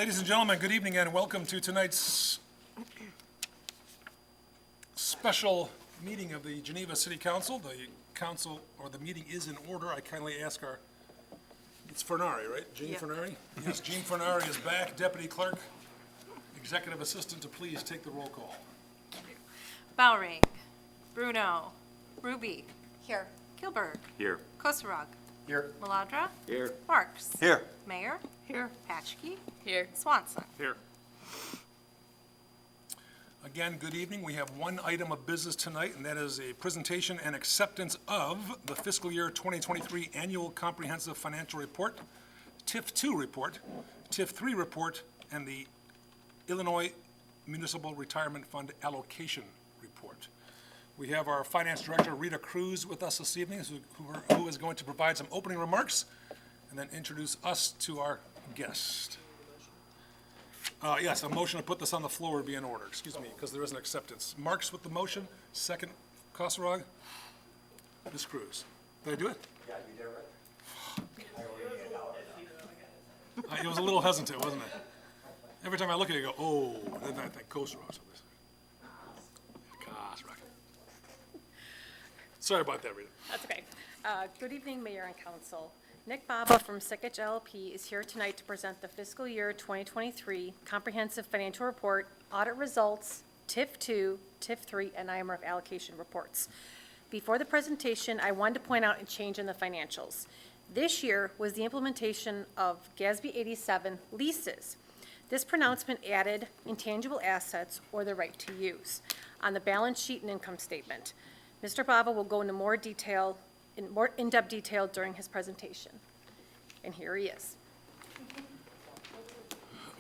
Ladies and gentlemen, good evening and welcome to tonight's special meeting of the Geneva City Council. The meeting is in order. I kindly ask it's Fernari, right? Jean Yep. Fernari? Yes, Jean Fernari is back, Deputy Clerk, Executive Assistant, to please take the roll call. Bowring, Bruno, Ruby. Here. Kilberg. Here. Kosarog. Here. Maladra. Here. Marks. Here. Mayor. Here. Patchkey. Here. Swanson. Here. Again, good evening. We have one item of business tonight, and that is a presentation and acceptance of the fiscal year 2023 Annual Comprehensive Financial Report, TIF2 report, TIF3 report, and the Illinois Municipal Retirement Fund Allocation report. We have our Finance Director, Rita Cruz, with us this evening, who is going to provide some opening remarks and then introduce us to our guest. Yes, a motion to put this on the floor would be in order, excuse me, because there is an acceptance. Marks with the motion, second, Kosarog. Ms. Cruz. Did I do it? Yeah, you did right. It was a little hesitant, wasn't it? Every time I look at it, I go, oh, then I think Kosarog. Kosarog. Sorry about that, Rita. That's okay. Good evening, Mayor and Council. Nick Baba from Sikich LLP is here tonight to present the fiscal year 2023 Comprehensive Financial Report, Audit Results, TIF2, TIF3, and IMRF Allocation Reports. Before the presentation, I wanted to point out a change in the financials. This year was the implementation of GASB 87 leases. This pronouncement added intangible assets or the right to use on the balance sheet and income statement. Mr. Baba will go into more in-depth detail during his presentation. And here he is.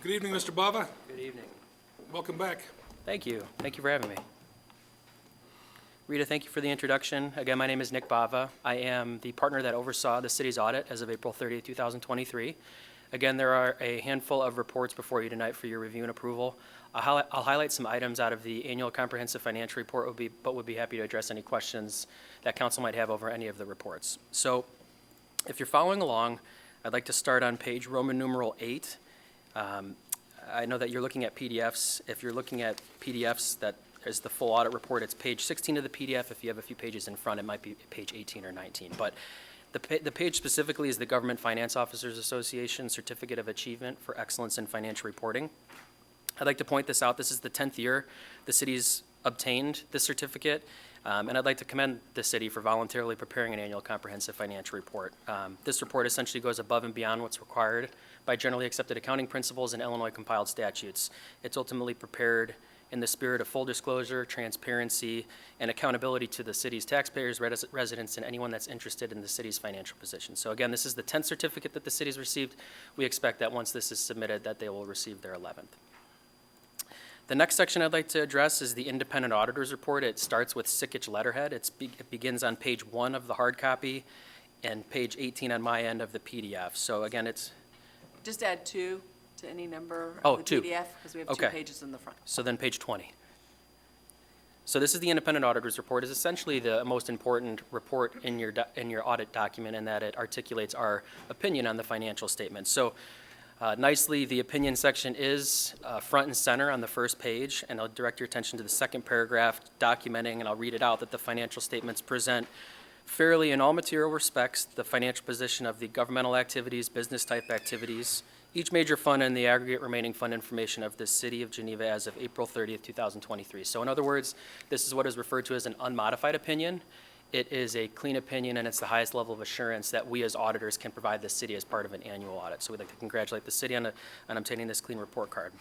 Good evening, Mr. Bava. Good evening. Welcome back. Thank you. Thank you for having me. Rita, thank you for the introduction. Again, my name is Nick Bava. I am the partner that oversaw the city's audit as of April 30th, 2023. Again, there are a handful of reports before you tonight for your review and approval. I'll highlight some items out of the annual comprehensive financial report, but would be happy to address any questions that council might have over any of the reports. So if you're following along, I'd like to start on page Roman numeral 8. I know that you're looking at PDFs. If you're looking at PDFs, that is the full audit report. It's page 16 of the PDF. If you have a few pages in front, it might be page 18 or 19. But the page specifically is the Government Finance Officers Association Certificate of Achievement for Excellence in Financial Reporting. I'd like to point this out. This is the 10th year the city's obtained this certificate, and I'd like to commend the city for voluntarily preparing an annual comprehensive financial report. This report essentially goes above and beyond what's required by generally accepted accounting principles and Illinois compiled statutes. It's ultimately prepared in the spirit of full disclosure, transparency, and accountability to the city's taxpayers, residents, and anyone that's interested in the city's financial position. So again, this is the 10th certificate that the city's received. We expect that once this is submitted, that they will receive their 11th. The next section I'd like to address is the independent auditor's report. It starts with Sikich letterhead. It begins on page 1 of the hard copy and page 18 on my end of the PDF. So again, it's... Just add 2 to any number Oh, of the 2. PDF, because we have Okay. 2 pages in the front. So then page 20. So this is the independent auditor's report. It's essentially the most important report in your audit document in that it articulates our opinion on the financial statements. So nicely, the opinion section is front and center on the first page, and I'll direct your attention to the second paragraph documenting, and I'll read it out, that the financial statements present fairly in all material respects the financial position of the governmental activities, business type activities, each major fund, and the aggregate remaining fund information of the City of Geneva as of April 30th, 2023. So in other words, this is what is referred to as an unmodified opinion. It is a clean opinion, and it's the highest level of assurance that we as auditors can provide the city as part of an annual audit. So we'd like to congratulate the city on obtaining this clean report card.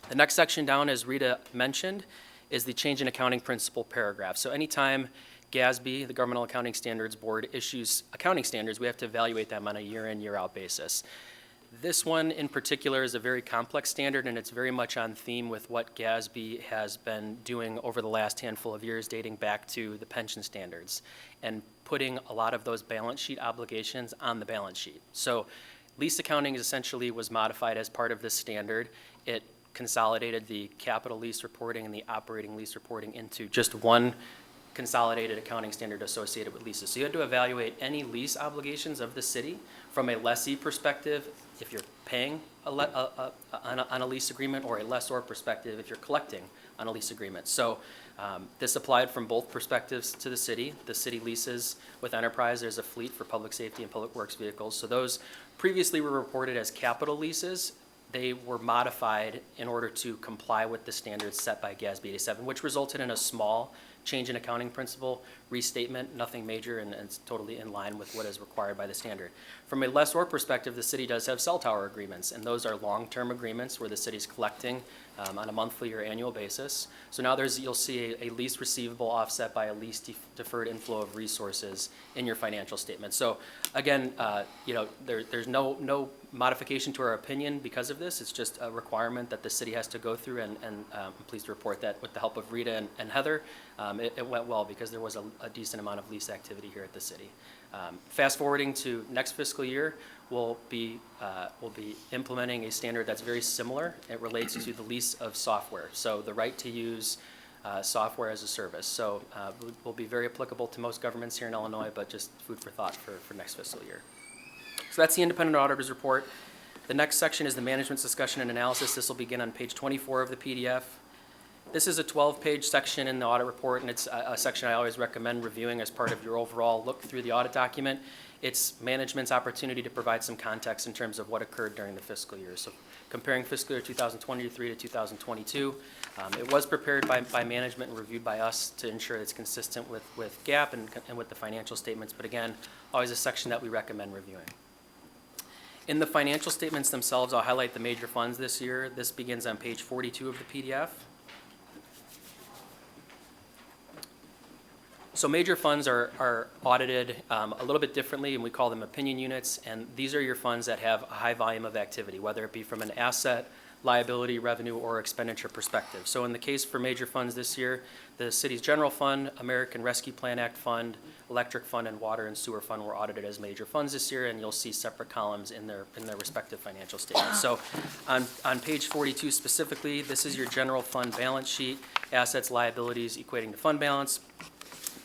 The next section down, as Rita mentioned, is the change in accounting principle paragraph. So anytime GASB, the Governmental Accounting Standards Board, issues accounting standards, we have to evaluate them on a year-in, year-out basis. This one in particular is a very complex standard, and it's very much on theme with what GASB has been doing over the last handful of years, dating back to the pension standards, and putting a lot of those balance sheet obligations on the balance sheet. So lease accounting essentially was modified as part of this standard. It consolidated the capital lease reporting and the operating lease reporting into just one consolidated accounting standard associated with leases. So you had to evaluate any lease obligations of the city from a lessee perspective. If you're paying on a lease agreement, or a lessor perspective if you're collecting on a lease agreement. So this applied from both perspectives to the city. The city leases with Enterprise. There's a fleet for public safety and public works vehicles. So those previously were reported as capital leases. They were modified in order to comply with the standards set by GASB 87, which resulted in a small change in accounting principle, restatement, nothing major, and it's totally in line with what is required by the standard. From a lessor perspective, the city does have cell tower agreements, and those are long-term agreements where the city's collecting on a monthly or annual basis. So now you'll see a lease receivable offset by a lease deferred inflow of resources in your financial statement. So again, there's no modification to our opinion because of this. It's just a requirement that the city has to go through, and I'm pleased to report that with the help of Rita and Heather, it went well because there was a decent amount of lease activity here at the city. Fast forwarding to next fiscal year, we'll be implementing a standard that's very similar. It relates to the lease of software, so the right to use software as a service. So will be very applicable to most governments here in Illinois, but just food for thought for next fiscal year. So that's the independent auditor's report. The next section is the management's discussion and analysis. This will begin on page 24 of the PDF. This is a 12-page section in the audit report, and it's a section I always recommend reviewing as part of your overall look through the audit document. It's management's opportunity to provide some context in terms of what occurred during the fiscal year. So comparing fiscal year 2023 to 2022, it was prepared by management and reviewed by us to ensure it's consistent with GAAP and with the financial statements, but again, always a section that we recommend reviewing. In the financial statements themselves, I'll highlight the major funds this year. This begins on page 42 of the PDF. So major funds are audited a little bit differently, and we call them opinion units, and these are your funds that have a high volume of activity, whether it be from an asset, liability, revenue, or expenditure perspective. So in the case for major funds this year, the city's general fund, American Rescue Plan Act fund, electric fund, and water and sewer fund were audited as major funds this year, and you'll see separate columns in their respective financial statements. So on page 42 specifically, this is your general fund balance sheet, assets, liabilities equating to fund balance.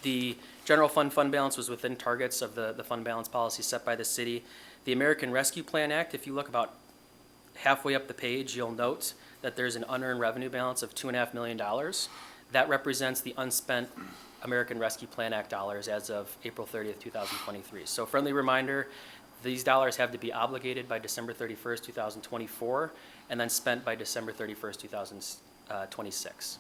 The general fund balance was within targets of the fund balance policy set by the city. The American Rescue Plan Act, if you look about halfway up the page, you'll note that there's an unearned revenue balance of $2.5 million. That represents the unspent American Rescue Plan Act dollars as of April 30th, 2023. So friendly reminder, these dollars have to be obligated by December 31st, 2024, and then spent by December 31st, 2026.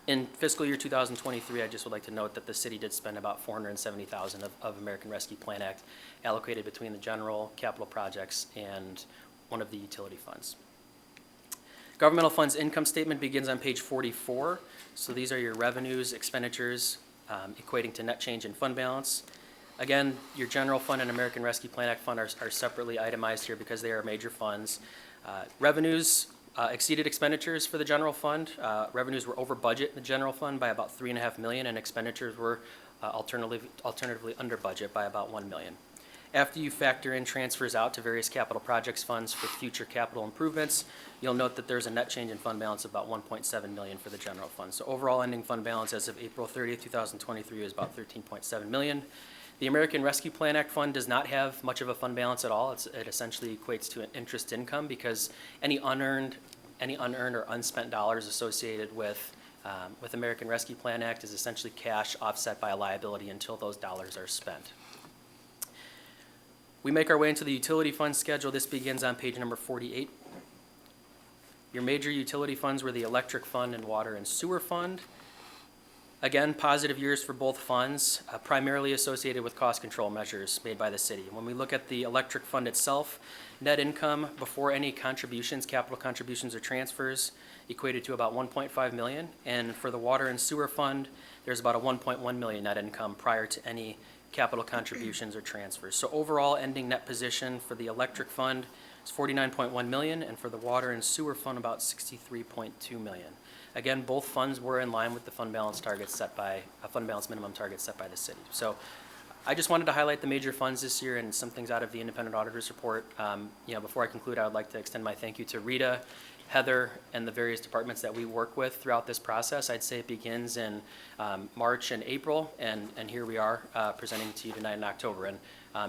In fiscal year 2023, I just would like to note that the city did spend about $470,000 of American Rescue Plan Act allocated between the general capital projects and one of the utility funds. Governmental funds income statement begins on page 44. So these are your revenues, expenditures, equating to net change in fund balance. Again, your general fund and American Rescue Plan Act fund are separately itemized here because they are major funds. Revenues exceeded expenditures for the general fund. Revenues were over budget in the general fund by about $3.5 million, and expenditures were alternatively under budget by about $1 million. After you factor in transfers out to various capital projects funds for future capital improvements, you'll note that there's a net change in fund balance of about $1.7 million for the general fund. So overall ending fund balance as of April 30th, 2023 is about $13.7 million. The American Rescue Plan Act fund does not have much of a fund balance at all. It essentially equates to an interest income because any unearned or unspent dollars associated with American Rescue Plan Act is essentially cash offset by a liability until those dollars are spent. We make our way into the utility fund schedule. This begins on page number 48. Your major utility funds were the electric fund and water and sewer fund. Again, positive years for both funds, primarily associated with cost control measures made by the city. When we look at the electric fund itself, net income before any contributions, capital contributions or transfers, equated to about $1.5 million. And for the water and sewer fund, there's about a $1.1 million net income prior to any capital contributions or transfers. So overall ending net position for the electric fund is $49.1 million, and for the water and sewer fund about $63.2 million. Again, both funds were in line with the fund balance targets set by fund balance minimum targets set by the city. So I just wanted to highlight the major funds this year and some things out of the independent auditor's report. Before I conclude, I would like to extend my thank you to Rita Heather and the various departments that we work with throughout this process. I'd say it begins in March and April, and here we are presenting to you tonight in October. And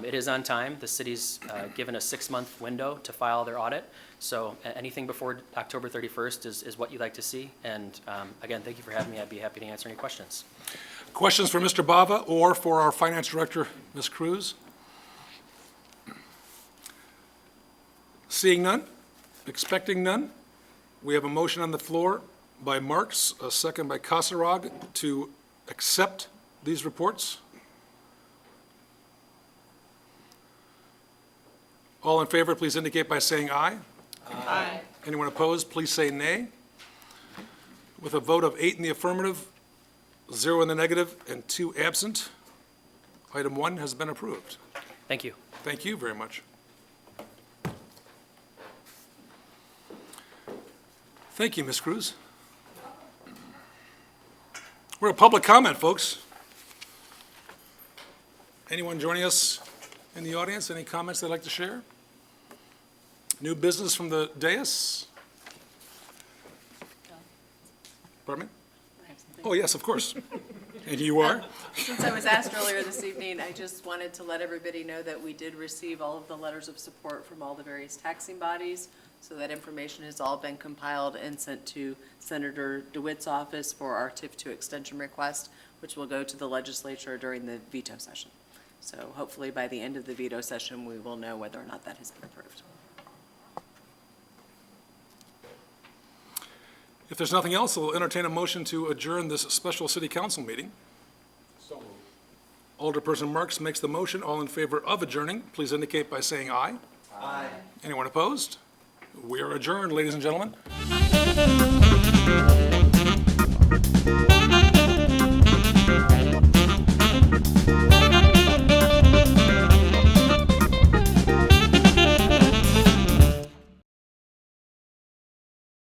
it is on time. The city's given a 6-month window to file their audit, so anything before October 31st is what you'd like to see. And again, thank you for having me. I'd be happy to answer any questions. Questions for Mr. Bava or for our Finance Director, Ms. Cruz? Seeing none, expecting none, we have a motion on the floor by Marks, a second by Kasserag, to accept these reports. All in favor, please indicate by saying aye. Aye. Anyone opposed, please say nay. With a vote of 8 in the affirmative, 0 in the negative, and 2 absent, item 1 has been approved. Thank you. Thank you very much. Thank you, Ms. Cruz. We're at public comment, folks. Anyone joining us in the audience? Any comments they'd like to share? New business from the dais? Pardon me? Oh, yes, of course. And you are? Since I was asked earlier this evening, I just wanted to let everybody know that we did receive all of the letters of support from all the various taxing bodies. So that information has all been compiled and sent to Senator DeWitt's office for our TIF2 extension request, which will go to the legislature during the veto session. So hopefully by the end of the veto session, we will know whether or not that has been approved. If there's nothing else, I'll entertain a motion to adjourn this special city council meeting. So moved. Alderperson Marks makes the motion. All in favor of adjourning, please indicate by saying aye. Aye. Anyone opposed? We are adjourned, ladies and gentlemen.